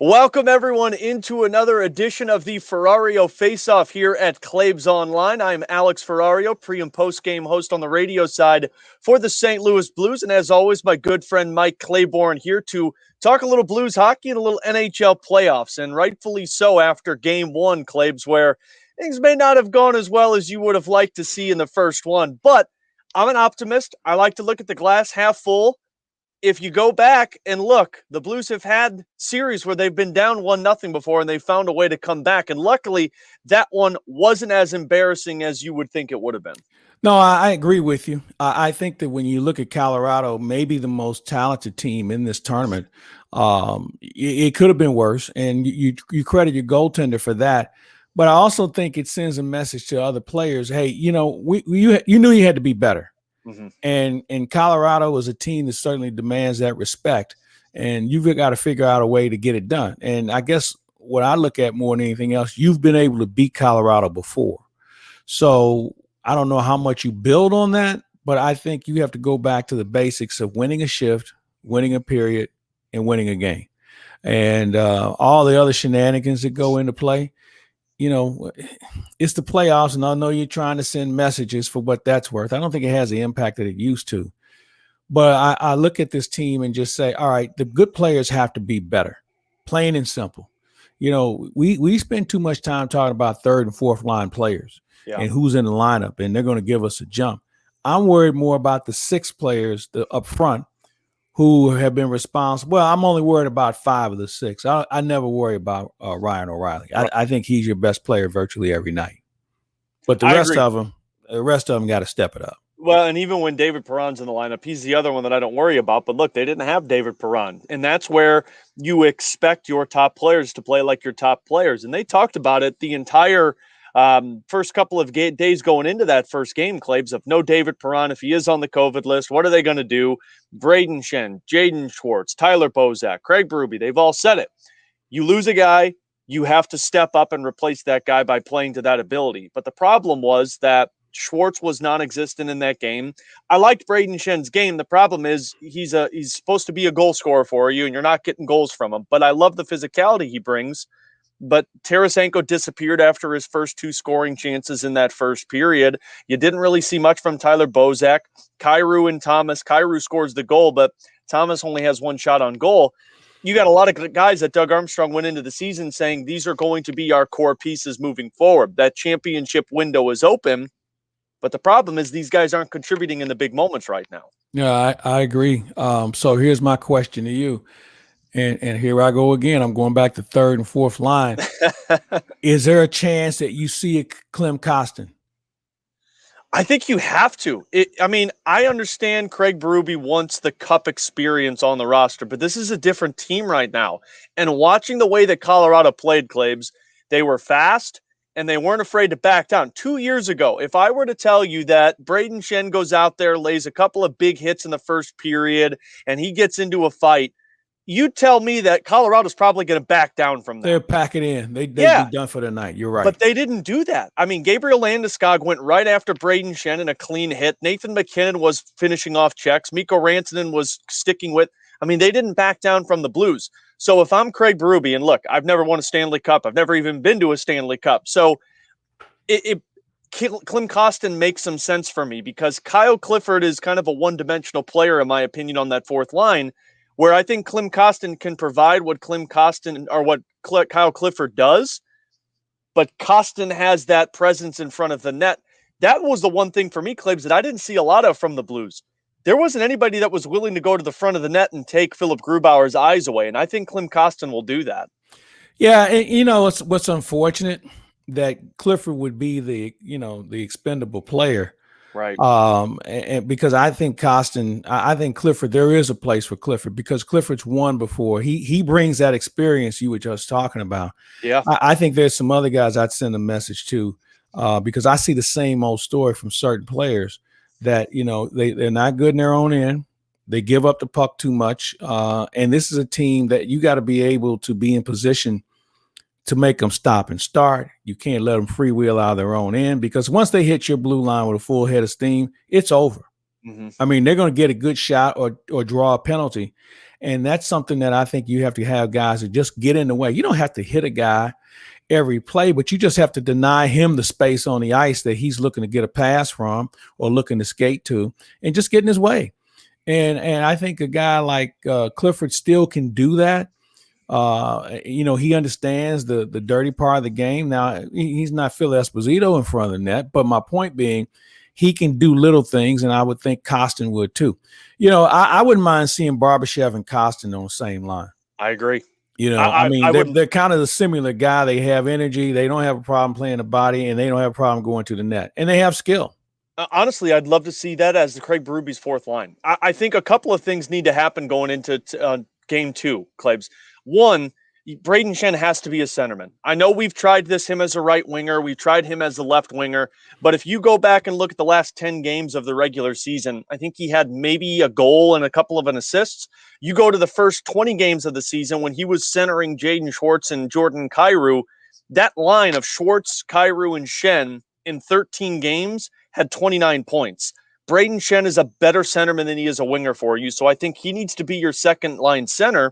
Welcome everyone into another edition of the Ferrario Face-Off here at Claibs Online. I'm Alex Ferrario, pre- and post-game host on the radio side for the St. Louis Blues. And as always, my good friend Mike Claiborne here to talk a little Blues hockey and a little NHL playoffs. And rightfully so after game one, Claibs, where things may not have gone as well as you would have liked to see in the first one. But I'm an optimist. I like to look at the glass half full. If you go back and look, the Blues have had series where they've been down 1-0 before and they found a way to come back. And luckily, that one wasn't as embarrassing as you would think it would have been. No, I agree with you. I think that when you look at Colorado, maybe the most talented team in this tournament, it could have been worse. And you credit your goaltender for that. But I also think it sends a message to other players. Hey, you knew you had to be better. Mm-hmm. And Colorado is a team that certainly demands that respect, and you've got to figure out a way to get it done. And I guess what I look at more than anything else, you've been able to beat Colorado before. So I don't know how much you build on that, but I think you have to go back to the basics of winning a shift, winning a period, and winning a game. And all the other shenanigans that go into play, it's the playoffs, and I know you're trying to send messages for what that's worth. I don't think it has the impact that it used to. But I look at this team and just say, all right, the good players have to be better, plain and simple. We spend too much time talking about third and fourth line players and who's in the lineup, and they're going to give us a jump. I'm worried more about the six players up front who have been responsible. Well, I'm only worried about 5 of the 6. I never worry about Ryan O'Reilly. I think he's your best player virtually every night. But the rest of them got to step it up. Well, and even when David Perron's in the lineup, he's the other one that I don't worry about. But look, they didn't have David Perron. And that's where you expect your top players to play like your top players. And they talked about it the entire first couple of days going into that first game, Claibs, of no David Perron. If he is on the COVID list, what are they going to do? Braden Shen, Jaden Schwartz, Tyler Bozak, Craig Berube, they've all said it. You lose a guy, you have to step up and replace that guy by playing to that ability. But the problem was that Schwartz was non-existent in that game. I liked Braden Shen's game. The problem is he's supposed to be a goal scorer for you, and you're not getting goals from him. But I love the physicality he brings. But Tarasenko disappeared after his first 2 scoring chances in that first period. You didn't really see much from Tyler Bozak. Kyrou and Thomas. Kyrou scores the goal, but Thomas only has 1 shot on goal. You got a lot of guys that Doug Armstrong went into the season saying these are going to be our core pieces moving forward. That championship window is open, but the problem is these guys aren't contributing in the big moments right now. Yeah, I agree. So here's my question to you. And here I go again. I'm going back to third and fourth line. Is there a chance that you see a Klim Kostin? I think you have to. I understand Craig Berube wants the cup experience on the roster, but this is a different team right now. And watching the way that Colorado played, Claibs, they were fast and they weren't afraid to back down. 2 years ago, if I were to tell you that Braden Shen goes out there, lays a couple of big hits in the first period, and he gets into a fight, you tell me that Colorado's probably going to back down from that. They're packing in. They'd be done for the night. You're right. But they didn't do that. I mean, Gabriel Landeskog went right after Braden Shen in a clean hit. Nathan McKinnon was finishing off checks. Mikko Rantanen was sticking with. I mean, they didn't back down from the Blues. So if I'm Craig Berube, and look, I've never won a Stanley Cup. I've never even been to a Stanley Cup. So Klim Kostin makes some sense for me because Kyle Clifford is kind of a one-dimensional player, in my opinion, on that fourth line, where I think Klim Kostin can provide what Kyle Clifford does, but Kostin has that presence in front of the net. That was the one thing for me, Claibs, that I didn't see a lot of from the Blues. There wasn't anybody that was willing to go to the front of the net and take Philip Grubauer's eyes away, and I think Klim Kostin will do that. Yeah, and what's unfortunate that Clifford would be the expendable player. Right. And because I think Clifford, there is a place for Clifford because Clifford's won before. He brings that experience you were just talking about. Yeah. I think there's some other guys I'd send a message to because I see the same old story from certain players that, they're not good in their own end. They give up the puck too much. And this is a team that you got to be able to be in position to make them stop and start. You can't let them freewheel out of their own end because once they hit your blue line with a full head of steam, it's over. Mm-hmm. I mean, they're going to get a good shot or draw a penalty. And that's something that I think you have to have guys that just get in the way. You don't have to hit a guy every play, but you just have to deny him the space on the ice that he's looking to get a pass from or looking to skate to, and just get in his way. And I think a guy like Clifford still can do that. He understands the dirty part of the game. Now, he's not Phil Esposito in front of the net, but my point being, he can do little things, and I would think Costin would too. I wouldn't mind seeing Barbashev and Costin on the same line. I agree. They're kind of the similar guy. They have energy. They don't have a problem playing the body, and they don't have a problem going to the net. And they have skill. Honestly, I'd love to see that as the Craig Berube's fourth line. I think a couple of things need to happen going into game two, Claibs. One, Braden Shen has to be a centerman. I know we've tried him as a right winger. We've tried him as a left winger. But if you go back and look at the last 10 games of the regular season, I think he had maybe a goal and a couple of assists. You go to the first 20 games of the season when he was centering Jaden Schwartz and Jordan Kyrou, that line of Schwartz, Kyrou, and Shen in 13 games had 29 points. Braden Shen is a better centerman than he is a winger for you. So I think he needs to be your second line center.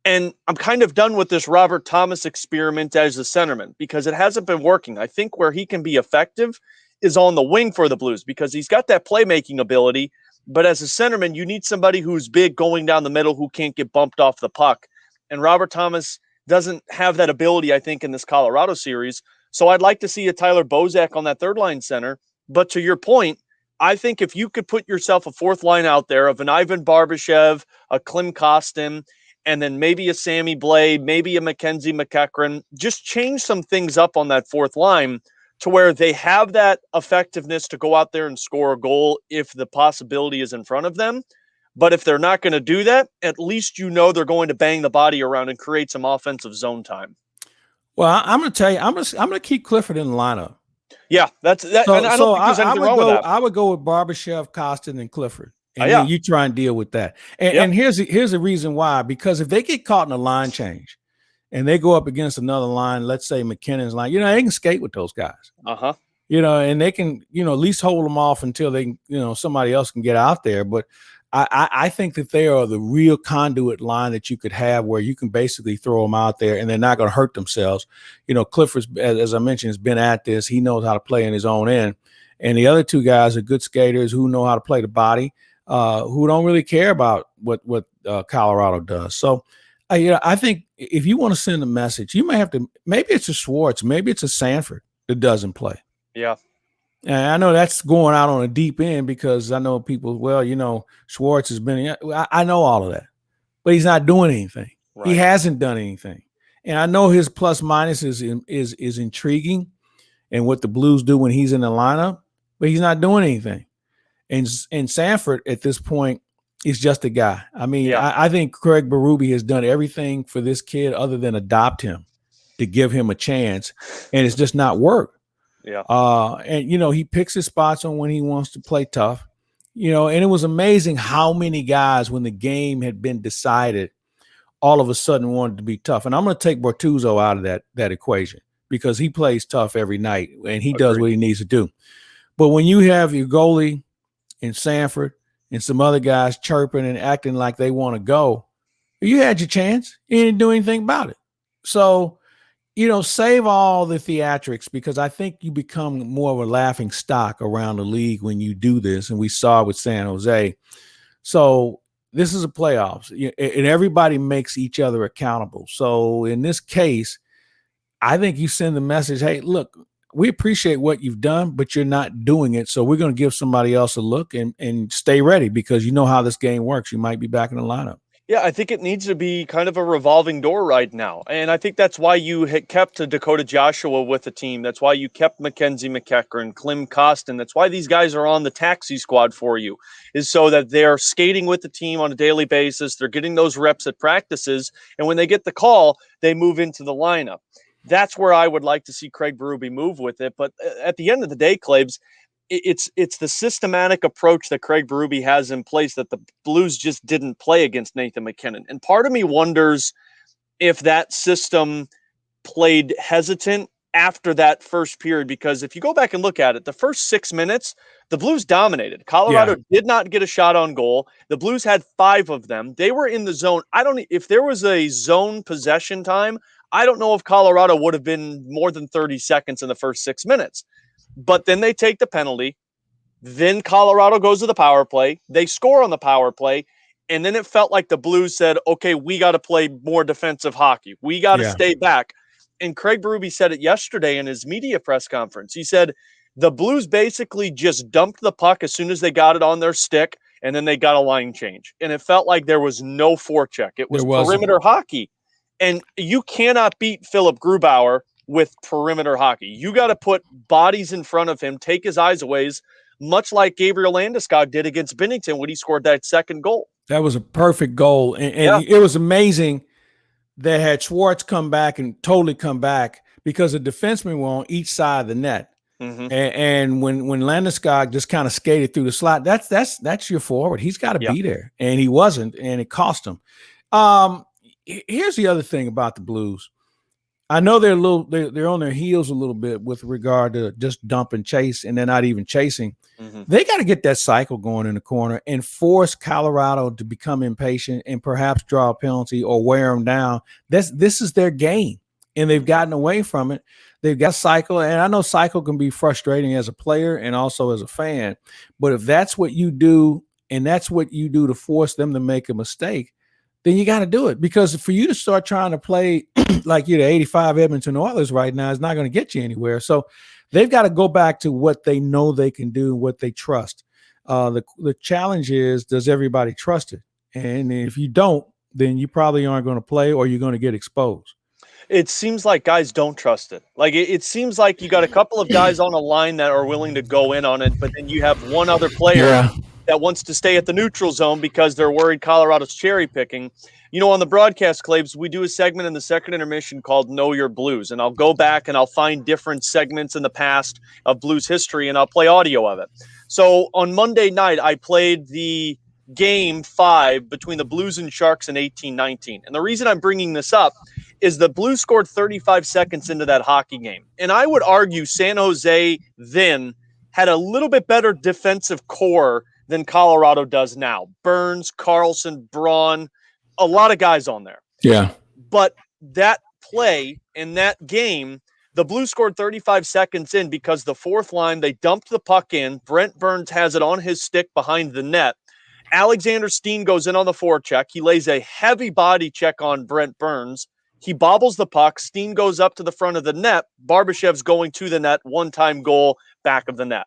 And I'm kind of done with this Robert Thomas experiment as a centerman because it hasn't been working. I think where he can be effective is on the wing for the Blues because he's got that playmaking ability. But as a centerman, you need somebody who's big going down the middle who can't get bumped off the puck. And Robert Thomas doesn't have that ability, I think, in this Colorado series. So I'd like to see a Tyler Bozak on that third line center. But to your point, I think if you could put yourself a fourth line out there of an Ivan Barbashev, a Klim Kostin, and then maybe a Sammy Blade, maybe a Mackenzie McEachran, just change some things up on that fourth line to where they have that effectiveness to go out there and score a goal if the possibility is in front of them. But if they're not going to do that, at least they're going to bang the body around and create some offensive zone time. Well, I'm going to tell you, I'm going to keep Clifford in the lineup. Yeah, that's that. And I don't think there's anything wrong with that. I would go with Barbashev, Costin, and Clifford. And then you try and deal with that. And here's the reason why. Because if they get caught in a line change and they go up against another line, let's say McKinnon's line, they can skate with those guys. Uh-huh. And they can, at least hold them off until they, somebody else can get out there. But I think that they are the real conduit line that you could have where you can basically throw them out there and they're not going to hurt themselves. Clifford's, as I mentioned, has been at this. He knows how to play in his own end. And the other two guys are good skaters who know how to play the body. Who don't really care about what Colorado does. So, I think if you want to send a message, you may have to. Maybe it's a Schwartz, maybe it's a Sanford that doesn't play. Yeah, and I know that's going out on a deep end because I know people. Well, Schwartz has been. I know all of that, but he's not doing anything. Right. He hasn't done anything, and I know his plus minus is intriguing, and what the Blues do when he's in the lineup, but he's not doing anything. And Sanford at this point is just a guy. I mean, I think Craig Berube has done everything for this kid other than adopt him to give him a chance, and it's just not worked. Yeah. And he picks his spots on when he wants to play tough. And it was amazing how many guys, when the game had been decided, all of a sudden wanted to be tough. And I'm going to take Bortuzzo out of that equation because he plays tough every night and he does what he needs to do. But when you have your goalie and Sanford and some other guys chirping and acting like they want to go, you had your chance. You didn't do anything about it. So, save all the theatrics because I think you become more of a laughing stock around the league when you do this. And we saw it with San Jose. So this is a playoffs and everybody makes each other accountable. So in this case, I think you send the message, hey, look, we appreciate what you've done, but you're not doing it. So we're going to give somebody else a look and stay ready because you know how this game works. You might be back in the lineup. Yeah, I think it needs to be kind of a revolving door right now. And I think that's why you had kept Dakota Joshua with the team. That's why you kept Mackenzie McEachran, Klim Kostin. That's why these guys are on the taxi squad for you, is so that they're skating with the team on a daily basis. They're getting those reps at practices. And when they get the call, they move into the lineup. That's where I would like to see Craig Berube move with it. But at the end of the day, Claibs, it's the systematic approach that Craig Berube has in place that the Blues just didn't play against Nathan MacKinnon. And part of me wonders if that system played hesitant after that first period, because if you go back and look at it, the first 6 minutes, the Blues dominated. Colorado did not get a shot on goal. The Blues had 5 of them. They were in the zone. If there was a zone possession time, I don't know if Colorado would have been more than 30 seconds in the first 6 minutes. But then they take the penalty. Then Colorado goes to the power play. They score on the power play. And then it felt like the Blues said, okay, we got to play more defensive hockey. We got to stay back. And Craig Berube said it yesterday in his media press conference. He said the Blues basically just dumped the puck as soon as they got it on their stick, and then they got a line change. And it felt like there was no forecheck. It was perimeter hockey. And you cannot beat Philip Grubauer with perimeter hockey. You got to put bodies in front of him, take his eyes away, much like Gabriel Landeskog did against Binnington when he scored that second goal. That was a perfect goal. And it was amazing that had Schwartz come back and totally come back because the defensemen were on each side of the net. Mm-hmm. And when Landeskog just kind of skated through the slot, that's your forward. He's got to be there. And he wasn't, and it cost him. Here's the other thing about the Blues. I know they're on their heels a little bit with regard to just dump and chase, and they're not even chasing. Mm-hmm. They got to get that cycle going in the corner and force Colorado to become impatient and perhaps draw a penalty or wear them down. This is their game, and they've gotten away from it. They've got cycle, and I know cycle can be frustrating as a player and also as a fan. But if that's what you do, and that's what you do to force them to make a mistake, then you got to do it, because for you to start trying to play like you're the 85 Edmonton Oilers right now is not going to get you anywhere. So they've got to go back to what they know they can do, what they trust. The challenge is, does everybody trust it? And if you don't, then you probably aren't going to play, or you're going to get exposed. It seems like guys don't trust it. Like it seems like you got a couple of guys on a line that are willing to go in on it, but then you have one other player that wants to stay at the neutral zone because they're worried Colorado's cherry picking. You know, on the broadcast, Claibs, we do a segment in the second intermission called Know Your Blues, and I'll go back and I'll find different segments in the past of Blues history, and I'll play audio of it. So on Monday night, I played the Game 5 between the Blues and Sharks in 18-19. And the reason I'm bringing this up is the Blues scored 35 seconds into that hockey game. And I would argue San Jose then had a little bit better defensive core than Colorado does now. Burns, Carlson, Braun, a lot of guys on there. Yeah. But that play in that game, the Blues scored 35 seconds in because the fourth line, they dumped the puck in. Brent Burns has it on his stick behind the net. Alexander Steen goes in on the forecheck. He lays a heavy body check on Brent Burns. He bobbles the puck. Steen goes up to the front of the net. Barbashev's going to the net. One-time goal, back of the net.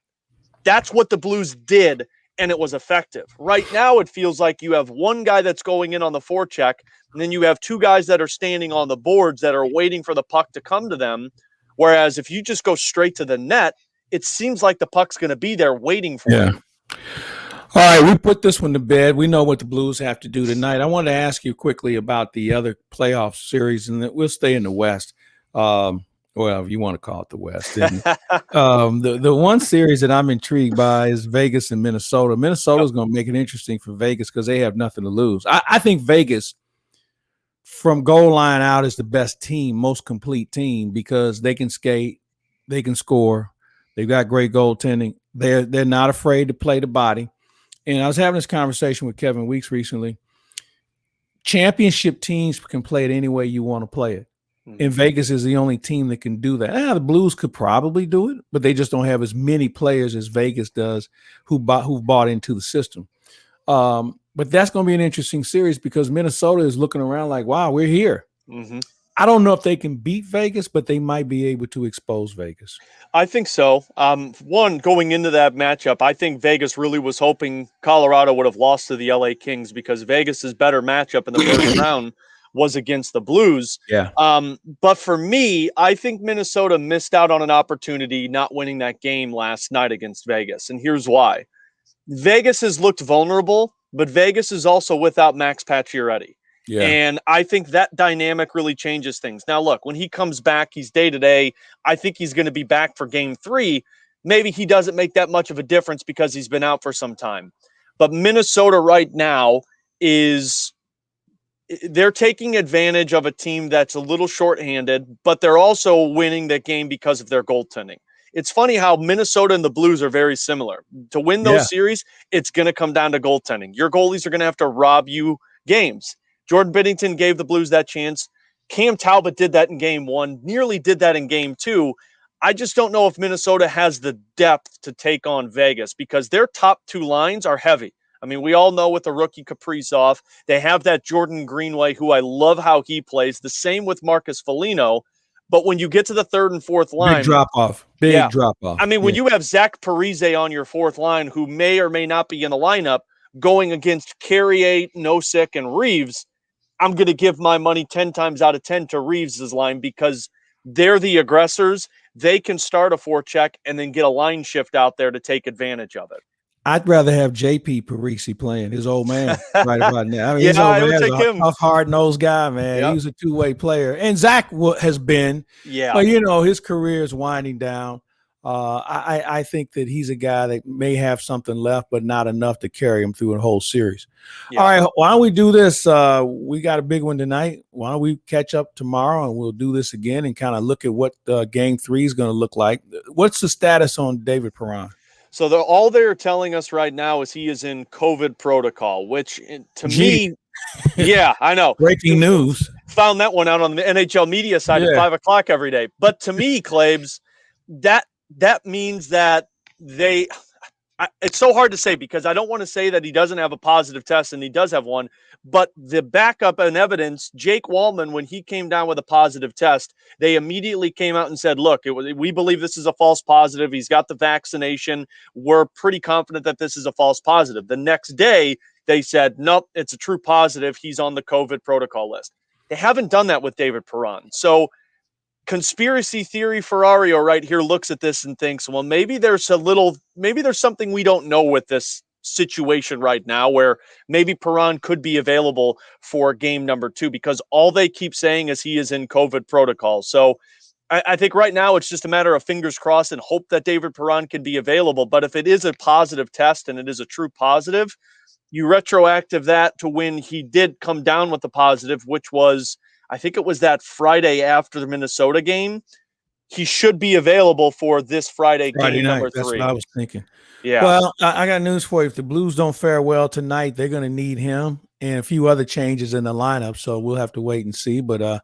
That's what the Blues did, and it was effective. Right now, it feels like you have one guy that's going in on the forecheck, and then you have two guys that are standing on the boards that are waiting for the puck to come to them. Whereas if you just go straight to the net, it seems like the puck's going to be there waiting for you. All right, we put this one to bed. We know what the Blues have to do tonight. I wanted to ask you quickly about the other playoff series, and we'll stay in the West. Well, if you want to call it the West. The one series that I'm intrigued by is Vegas and Minnesota. Minnesota is going to make it interesting for Vegas because they have nothing to lose. I think Vegas, from goal line out, is the best team, most complete team, because they can skate, they can score, they've got great goaltending. They're not afraid to play the body. And I was having this conversation with Kevin Weeks recently. Championship teams can play it any way you want to play it. And Vegas is the only team that can do that. The Blues could probably do it, but they just don't have as many players as Vegas does who've bought into the system. But that's going to be an interesting series because Minnesota is looking around like, wow, we're here. Mm-hmm. I don't know if they can beat Vegas, but they might be able to expose Vegas. I think so. One, going into that matchup, I think Vegas really was hoping Colorado would have lost to the LA Kings because Vegas's better matchup in the first round was against the Blues. Yeah. But for me, I think Minnesota missed out on an opportunity not winning that game last night against Vegas. And here's why. Vegas has looked vulnerable, but Vegas is also without Max Pacioretty. Yeah. And I think that dynamic really changes things. Now, look, when he comes back, he's day-to-day. I think he's going to be back for Game 3. Maybe he doesn't make that much of a difference because he's been out for some time. But Minnesota right now is they're taking advantage of a team that's a little shorthanded, but they're also winning that game because of their goaltending. It's funny how Minnesota and the Blues are very similar. To win Yeah. those series, it's going to come down to goaltending. Your goalies are going to have to rob you games. Jordan Binnington gave the Blues that chance. Cam Talbot did that in game one, nearly did that in game two. I just don't know if Minnesota has the depth to take on Vegas because their top two lines are heavy. I mean, we all know with the rookie Kaprizov, they have that Jordan Greenway, who I love how he plays. The same with Marcus Foligno. But when you get to the third and fourth Big line, drop off. yeah. Big drop off. I mean, when Yeah. you have Zach Parise on your fourth line, who may or may not be in the lineup, going against Carrier, Nosek, and Reeves, I'm going to give my money 10 times out of 10 to Reeves' line because they're the aggressors. They can start a forecheck and then get a line shift out there to take advantage of it. I'd rather have JP Parisi playing, his old man, right about now. I mean, Yeah, his old I would man's take a him. tough, hard-nosed guy, man. Yep. He was a two-way player. And Zach has been, Yeah. but, you know, his career is winding down. I think that he's a guy that may have something left, but not enough to carry him through a whole series. Yeah. All right, why don't we do this? We got a big one tonight. Why don't we catch up tomorrow and we'll do this again and kind of look at what game 3 is going to look like. What's the status on David Perron? So all they're telling us right now is he is in COVID protocol, which to me, yeah, I know. Breaking news. Found that one out on the NHL media side at 5 o'clock every day. But to me, Claibs, that means that it's so hard to say because I don't want to say that he doesn't have a positive test and he does have one, but the backup and evidence, Jake Wallman, when he came down with a positive test, they immediately came out and said, look, we believe this is a false positive. He's got the vaccination. We're pretty confident that this is a false positive. The next day, they said, nope, it's a true positive. He's on the COVID protocol list. They haven't done that with David Perron. So conspiracy theory Ferrario right here looks at this and thinks, well, maybe there's something we don't know with this situation right now where maybe Perron could be available for game number 2 because all they keep saying is he is in COVID protocol. So I think right now it's just a matter of fingers crossed and hope that David Perron can be available. But if it is a positive test and it is a true positive, you retroactive that to when he did come down with the positive, which was, I think it was that Friday after the Minnesota game. He should be available for this Friday game night. number 3. That's what I was thinking. Yeah. Well, I got news for you. If the Blues don't fare well tonight, they're going to need him and a few other changes in the lineup. So we'll have to wait and see. But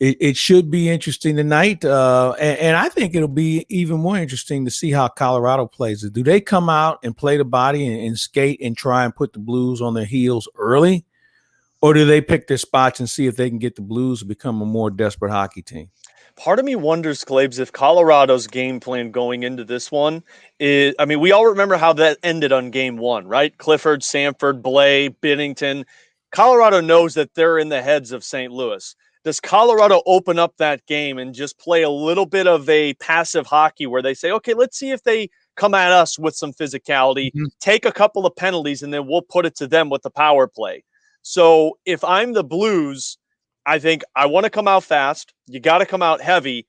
it should be interesting tonight. And I think it'll be even more interesting to see how Colorado plays it. Do they come out and play the body and skate and try and put the Blues on their heels early? Or do they pick their spots and see if they can get the Blues to become a more desperate hockey team? Part of me wonders, Claibs, if Colorado's game plan going into this one is, I mean, we all remember how that ended on game 1, right? Clifford, Sanford, Blay, Binnington. Colorado knows that they're in the heads of St. Louis. Does Colorado open up that game and just play a little bit of a passive hockey where they say, okay, let's see if they come at us with some physicality, take a couple of penalties, and then we'll put it to them with the power play. So if I'm the Blues, I think I want to come out fast. You got to come out heavy,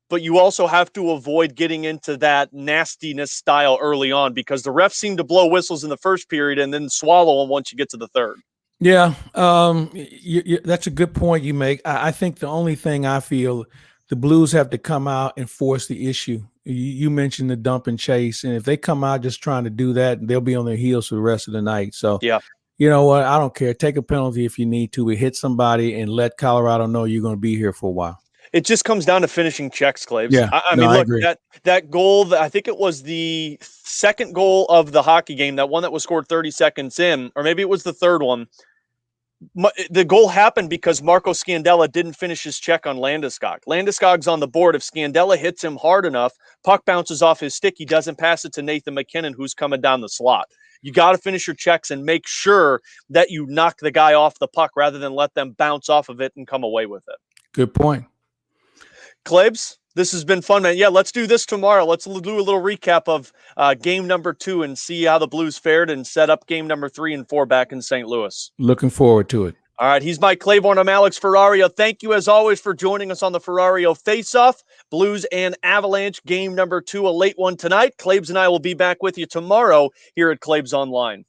but you also have to avoid getting into that nastiness style early on because the refs seem to blow whistles in the first period and then swallow them once you get to the third. Yeah, that's a good point you make. I think the only thing I feel the Blues have to come out and force the issue. You mentioned the dump and chase, and if they come out just trying to do that, they'll be on their heels for the rest of the night. So, yeah. You know what? I don't care. Take a penalty if you need to. Hit somebody and let Colorado know you're going to be here for a while. It just comes down to finishing checks, Claves. Yeah, I mean, look, that goal, I think it was the second goal of the hockey game, that one that was scored 30 seconds in, or maybe it was the third one. The goal happened because Marco Scandella didn't finish his check on Landeskog. Landeskog's on the board. If Scandella hits him hard enough, puck bounces off his stick. He doesn't pass it to Nathan McKinnon, who's coming down the slot. You got to finish your checks and make sure that you knock the guy off the puck rather than let them bounce off of it and come away with it. Good point. Claibs, this has been fun, man. Yeah, let's do this tomorrow. Let's do a little recap of game number 2 and see how the Blues fared and set up game number 3 and 4 back in St. Louis. Looking forward to it. All right, he's Mike Claiborne. I'm Alex Ferrario. Thank you, as always, for joining us on the Ferrario Face-Off. Blues and Avalanche, game number 2, a late one tonight. Claibs and I will be back with you tomorrow here at Claibs Online.